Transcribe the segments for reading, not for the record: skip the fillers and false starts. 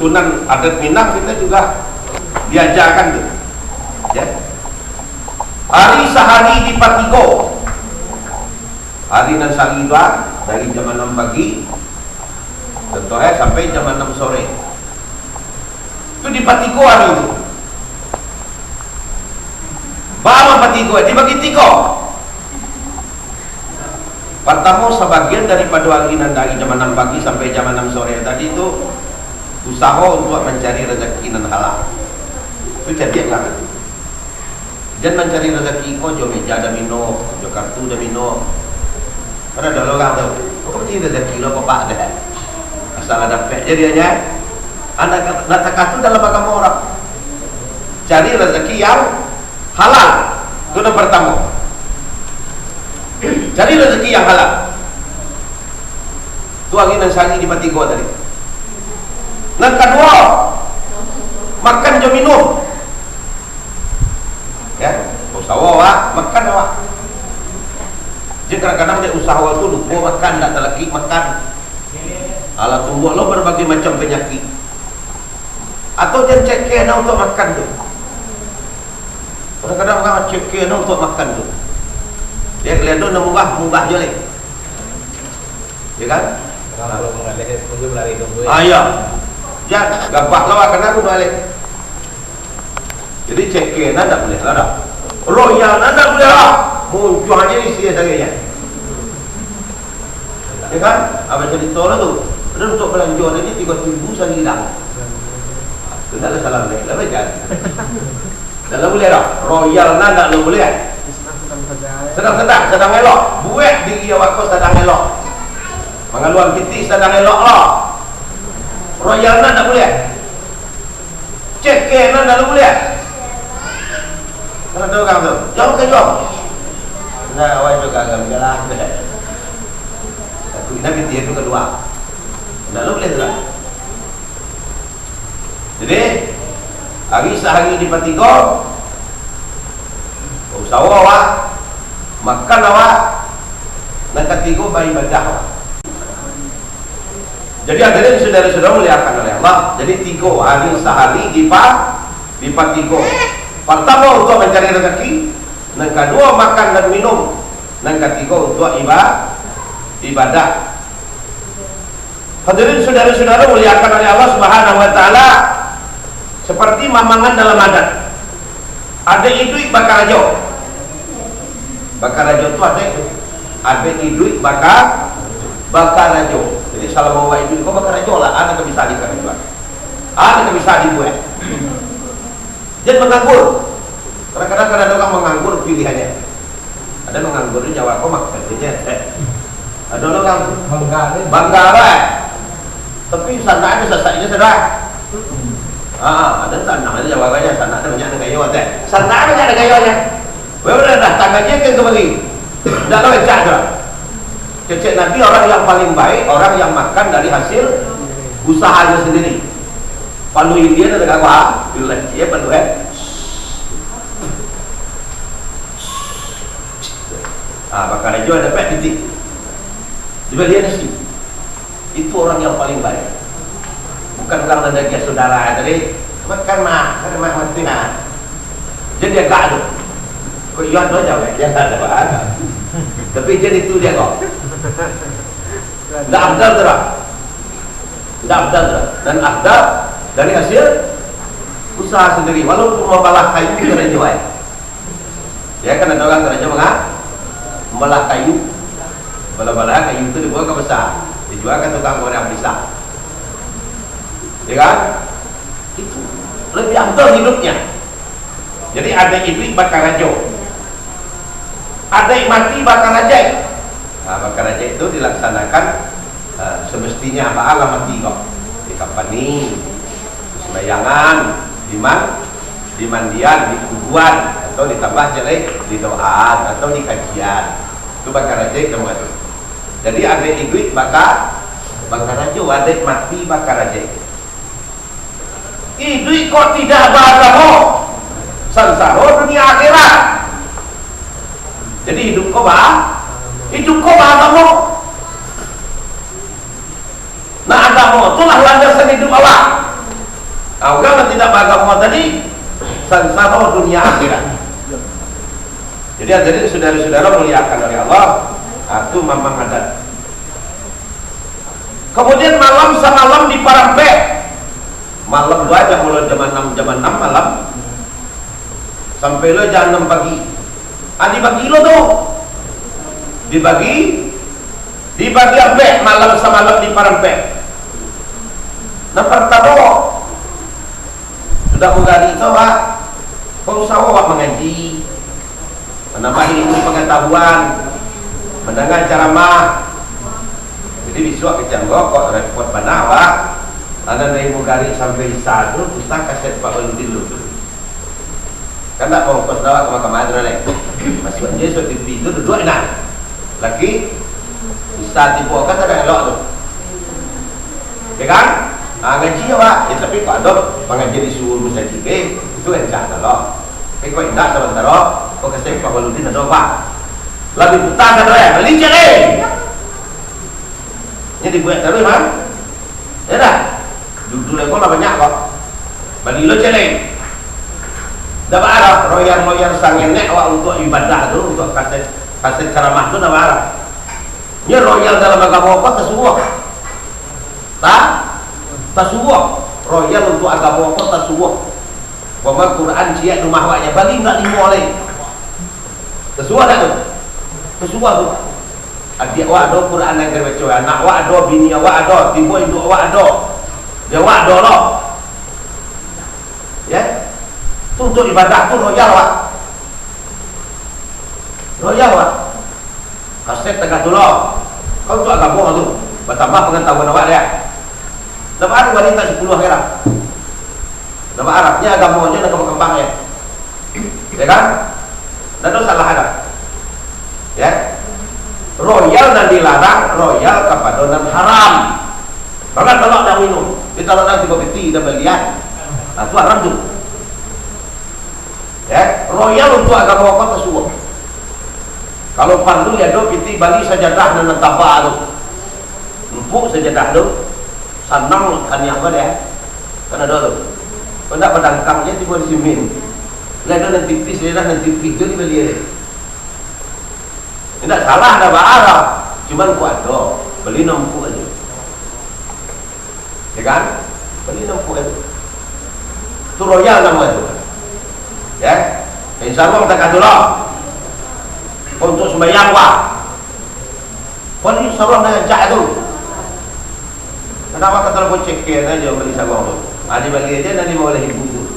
susunan adat Minang kita juga diajarkan tuh. Ya. Hari sehari di Patiko. Hari dan sehari itu dari jam 6 pagi contohnya sampai jam 6 sore. Itu di Patiko hari itu. Bagaimana Patiko? Dibagi tiko. Pertama sebagian daripada waginan dari jam 6 pagi sampai jam 6 sore tadi itu usaha untuk mencari rezeki dan halal. Itu jadi lah. Dan mencari rezeki kau jo meja ada mino, jo kartu ada mino. Karena ada orang tahu, kau mencari rezeki lo bapak dah. Asal ada pek jadinya. Anak nak kartu dalam agama orang. Cari rezeki yang halal. Itu yang pertama. Cari rezeki yang halal. Itu angin dan sangi di Patiko tadi. Yang kedua, makan jo minum. Ya, usaha makan awak. Jadi kadang-kadang dia usaha tu lupa makan, tak terlaki makan. Alah tumbuh lo berbagai macam penyakit. Atau dia cek kena untuk makan tu. Kadang-kadang orang cek kena untuk makan tu. Dia kelihatan nak mubah je leh. Ya kan? Kalau mengalir tunggu melari tunggu. Ya. Ya, gabak lawa kena tu balik. Jadi cek kena tak boleh lah. Royal tak boleh lah. Muncul aja isi saganya. Ya kan? Apa cerita lah tu? Ada untuk belanja ni 3,000 sehari dah. Tu tak ada salah leh. Lah baca. Tak boleh dah. Royal tak boleh. Sedang elok. Buat diri awak kau sedang elok. Mengaluan piti sedang elok lah. Royal tak boleh. Cek kena tak boleh. Kalau ada orang tu, jauh ke jauh. Nah, awak juga agak mengalah. Aku nak piti itu kedua. Tak boleh tu. Jadi, hari sehari di Patiko, usaha awak, makan awak, dan ketiga beribadah awak. Jadi akhirnya saudara-saudara muliakan oleh Allah. Jadi 3 hari sehari di Patiko. Pertama untuk mencari rezeki, yang kedua makan dan minum, yang ketiga untuk ibadah. Hadirin saudara-saudara muliakan oleh Allah Subhanahu wa taala, seperti mamangan dalam adat. Ada iduit bakar rajo. Bakar rajo itu ada iduit bakar rajo. Jadi salah bawa iduit kau bakar rajo lah, ada yang bisa dikerjakan. Ada yang bisa dibuat. Jangan menganggur. Kadang-kadang ada orang menganggur pilihannya. Ada menganggur di Jawa kau makan saja. Ada orang Banggara. Tapi sana ada sesaknya sedang. Ada tanah ada Jawanya, sana ada banyak gayo teh. Sana ada banyak gayonya. Boleh dah tangannya ke kembali. Dah tahu cak dah. Cecek Nabi orang yang paling baik, orang yang makan dari hasil usahanya sendiri. Palu India ada apa? Bila dia palu bakar rajo ada pet titik. Juga dia nasi. Itu orang yang paling baik. Bukan orang lagi saudara tadi. Makan kan mati nah. Jadi dia gak ada. Kau jual tu aja weh. Dia tak ada apa. Tapi jadi itu dia kok. Dah abdal terah. Dan abdal dari hasil usaha sendiri. Walaupun membalah kayu kena jual. Ya kan ada orang kena jual membalah kayu. Balah kayu itu dibuat ke besar. Dijual ke tukang goreng pisang. Ya kan? Itu lebih abdal hidupnya. Jadi ada iduit bakar rajo, ada yang mati bakar raja. Bakar raja itu dilaksanakan semestinya apa alam mati kok di kampani, di sembayangan, di mandian, di kuburan, atau ditambah jelek di doa atau di kajian. Itu bakar raja itu. Jadi ada iduit bakar raja, ada yang mati bakar raja. Iduit kok tidak beragama, sansara dunia akhirat. Jadi hidup kau agama. Nah agama itulah landasan hidup Allah. tidak beragama tadi sengsara dunia akhirat. Jadi hadirin saudara-saudara muliakan oleh Allah, itu memang ada. Kemudian malam semalam di Parampek, malam dua jam, mulai jam 6 malam sampai lo jam 6 pagi. Dibagi lo tuh, dibagi ampek malam semalam di Parampek. Nah pertama sudah menggali itu Pak, pengusaha Pak mengaji, menambah ilmu pengetahuan, mendengar ceramah. Jadi besok kita kok repot mana Pak, ada dari menggali sampai satu pustaka kaset Pak Waludin dulu. Kan tak mau kos dawa ke mahkamah adralek. Maksudnya suatu TV itu duduk enak. Lagi bisa tipu kan ada elok tu. Ya kan? Ngaji ya Pak, ya, tapi kok ada pengaji disuruh saya juga, itu encah kalau. Tapi kok tidak sementara, kok kasih Pak Waludin ada Pak. Lebih putar kan ya, melicin ini dibuat terus kan? Ya dah, duduk lekol lah banyak kok. Bagi lo celeng. Dapat arah royal sangenek awak untuk ibadah tu, untuk kasih ceramah tu dapat arah. Ini royal dalam agama apa tersuwak? Tersuwak. Royal untuk agama apa tersuwak? Bahawa Quran siap rumah awaknya bagi tak lima oleh. Tersuwak tak tu? Tersuwak tu. Adik awak ada Quran yang kerbaca, anak awak ada, bini awak ada, tiba ibu awak ada, dia awak ada lah. Ya, tu untuk ibadah tu royal awak. Royal awak. Kaset tengah tu lah. Kau untuk agama tu, bertambah pengetahuan awak dia. Dapat ada wanita 10 akhirat. Dapat Arabnya agamanya dan kembang ya. Ya kan? Dan tu salah ada. Ya. Royal dan dilarang, royal kepada dan haram. Bahkan kalau dah minum, kita kalau dah tiba peti dan belian, itu haram tu. Ya, royal untuk agama apa tersuwak. Kalau pandu ya do peti bali sajadah dan tabak tu, empuk sajadah tu, sanang kan yang apa dia, kan ada tu. Kalau nak pedangkangnya tiba di simin, lalu nanti tipis dia nanti tipis tu di belian. Tidak salah ada barang, cuman ku ada beli nampu aja, ya kan? Beli nampu aja. Itu royal nama itu, ya. Insyaallah kita kata lah untuk sembahyang wah. Pun insyaallah nak ajak tu. Kenapa kata aku cekir aja beli sabang tu? Ada bagi aja nanti mau oleh ibu tu.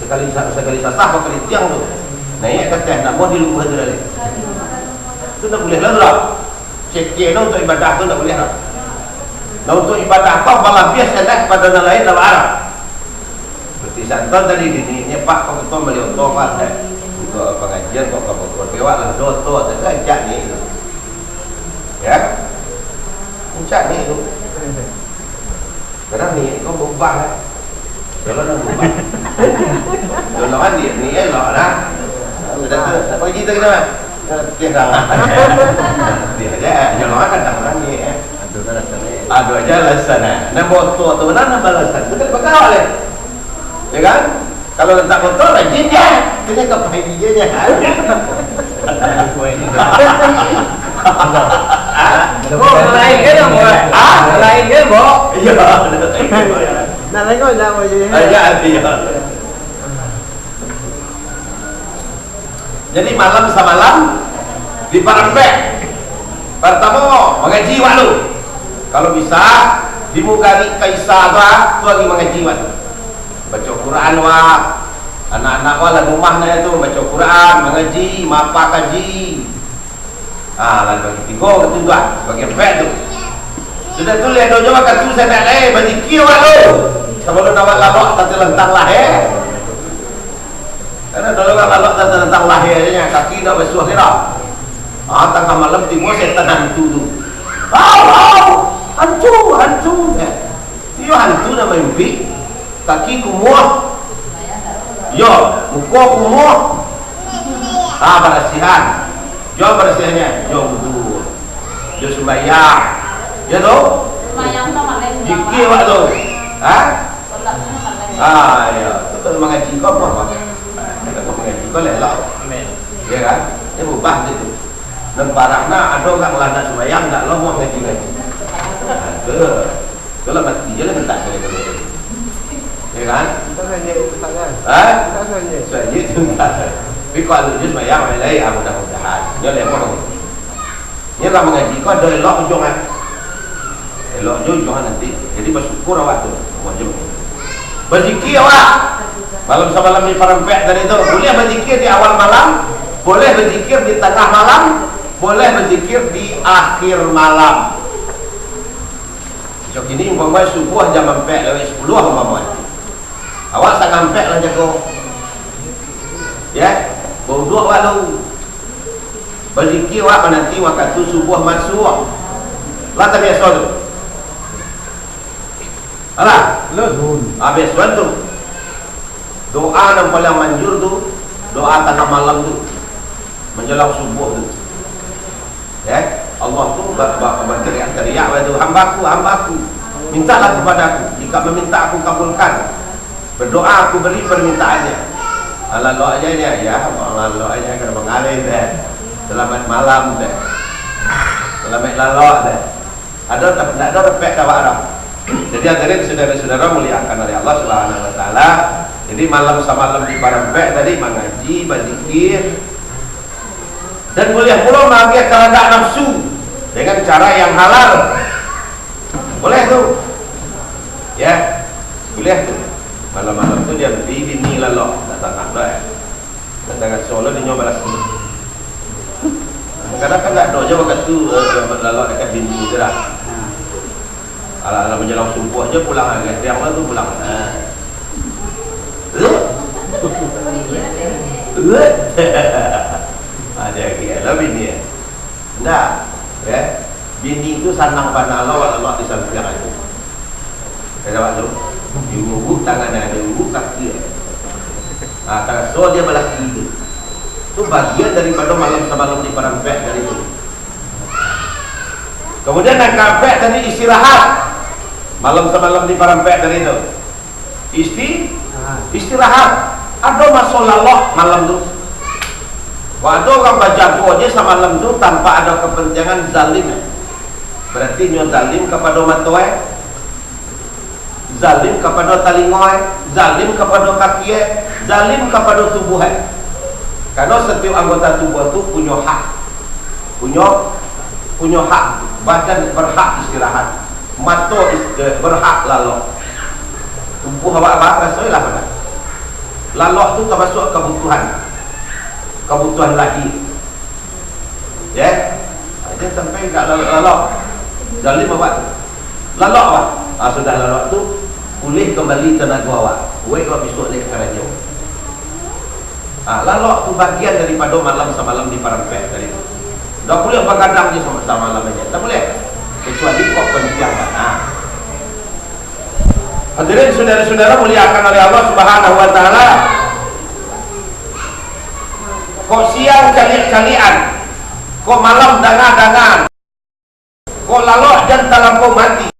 Sekali sasah pakai tiang tu. Naik ke nak mau di rumah tu dah. Itu tak boleh lah. Cekir untuk ibadah tu tak boleh lah. Nah untuk ibadah kau malah biasa dah pada orang lain dalam Arab. Seperti santan tadi ini Pak kau ketua beliau tokat dah. Untuk pengajian kau kau lewat lah doto tak ajak ni. Ya. Ajak ni tu. Sekarang ni kau berubah lah. Kalau nak berubah. Kalau kan ni elok lah. Sudah tu apa kita kena? Dia dah. Dia aja jangan makan tak berani Aduh aja alasan. Nak motor tu mana nak alasan? Tu kan bakal leh. Ya kan? Kalau tak motor rajin je. Kena ke pagi je. Lain ke dong, Boy? Lain ke, Bo? Iya. Nak lain kau dah mau je. Iya. Jadi malam semalam di Parampek pertama mengaji waktu. Kalau bisa di Mugari Kaisar tu lagi mengaji waktu. Baca Quran wah. Anak-anak wah lah rumahnya itu baca Quran, mengaji, mapa kaji. Lalu bagi tiga ketujuan bagi empat tu. Sudah tu lihat dojo makan tu saya nak bagi kio waktu. Sebelum nawak labak tak terlentang lah Karena dulu kan kalau tentang lahirnya kaki dah basuh kira. Tengah malam timur setan hantu tu. Hantu. Dia hantu dah mimpi. Kaki kumuh. Yo, muka kumuh. Berasihan. Jo berasihannya. Jo wudu. Jo sembahyang. Ya tu? Sembahyang tu makan. Zikir waktu. Ya, tu kalau mengaji kau apa? Kalau mengaji kau lelak. Amin. Ya kan? Dia berubah gitu. Lembarakna ada orang melanda sembahyang tak lo mau ngaji-ngaji. Kalau mati je lah minta saya dulu. Ya kan? Kita saja Ustaz. Kita saja. Saja tu tak. Tapi kalau dia sembahyang lain mudah-mudahan. Dia lemah. Ni orang mengaji kau ada elok ujung kan? Elok ujung nanti. Jadi bersyukur awak tu. Wajib. Berzikir awak. Malam semalam di Parempek tadi tu boleh berzikir di awal malam, boleh berzikir di tengah malam, boleh berzikir di akhir malam. So kini umpamanya subuh jam 4:10 umpamanya. Awak tak ngampek lah jago. Ya, bodoh awak lu. Berzikir awak nanti waktu subuh masuk. Lah tak biasa tu. Alah, Lun. habis tu. Doa yang paling manjur tu doa tengah malam tu menjelang subuh tu. Ya, Allah tu berteriak-teriak waktu hamba-Ku, mintalah kepada Aku, jika meminta Aku kabulkan, berdoa Aku beri permintaannya. Allah aja ni ya, Allah aja kena mengalir deh. Selamat malam deh. Selamat lalok deh. Ada tak ada repek tak ada. Jadi hadirin saudara-saudara muliakan oleh Allah Subhanahu wa taala. Jadi malam semalam di Parempek tadi mengaji, berzikir, dan boleh pula mengakhirkan kehendak nafsu dengan cara yang halal. Boleh tu. Ya. Boleh tu. Malam-malam tu dia beri bini lalok datang dah. Datang Solo dia nyoba lagi. Kadang-kadang tak ada je waktu tu lalok dekat bini je lah. Ala menjelang subuh je pulang agak siang lah tu pulang. Ada kira bini. Enggak, ya. Bini itu sanang pada Allah di samping itu. Ada waktu diuruk tangannya, diuruk kaki. Tangan so dia balas itu. Itu bagian daripada malam semalam di Parempek dari itu. Kemudian nak Parempek tadi istirahat. Malam semalam di Parempek dari itu. Istirahat. Ada masalah malam tu. Waktu orang baca doa semalam tu tanpa ada kepentingan zalim. Berarti nyo zalim kepada matoe, zalim kepada talingoe, zalim kepada kaki, zalim kepada tubuh. Karena setiap anggota tubuh tu punya hak. Punya hak. Badan berhak istirahat. Mata berhak lalok. Tubuh apa rasalah pada. Lalok tu termasuk kebutuhan lagi. Ya. Dia sampai kat lalok. Zalim awak. Lalok awak. Sudah lalok tu pulih kembali tenaga awak. Wei kau besok lek kerja. Lalok tu bagian daripada malam semalam di Parempek tadi. Dah boleh begadang je sama malam aja. Tak boleh. Kecuali kau penting mana. Hadirin saudara-saudara muliakan oleh Allah Subhanahu wa taala. Kok siang calian-calian, kok malam dangan-dangan, kok lalok dan terlampau mati.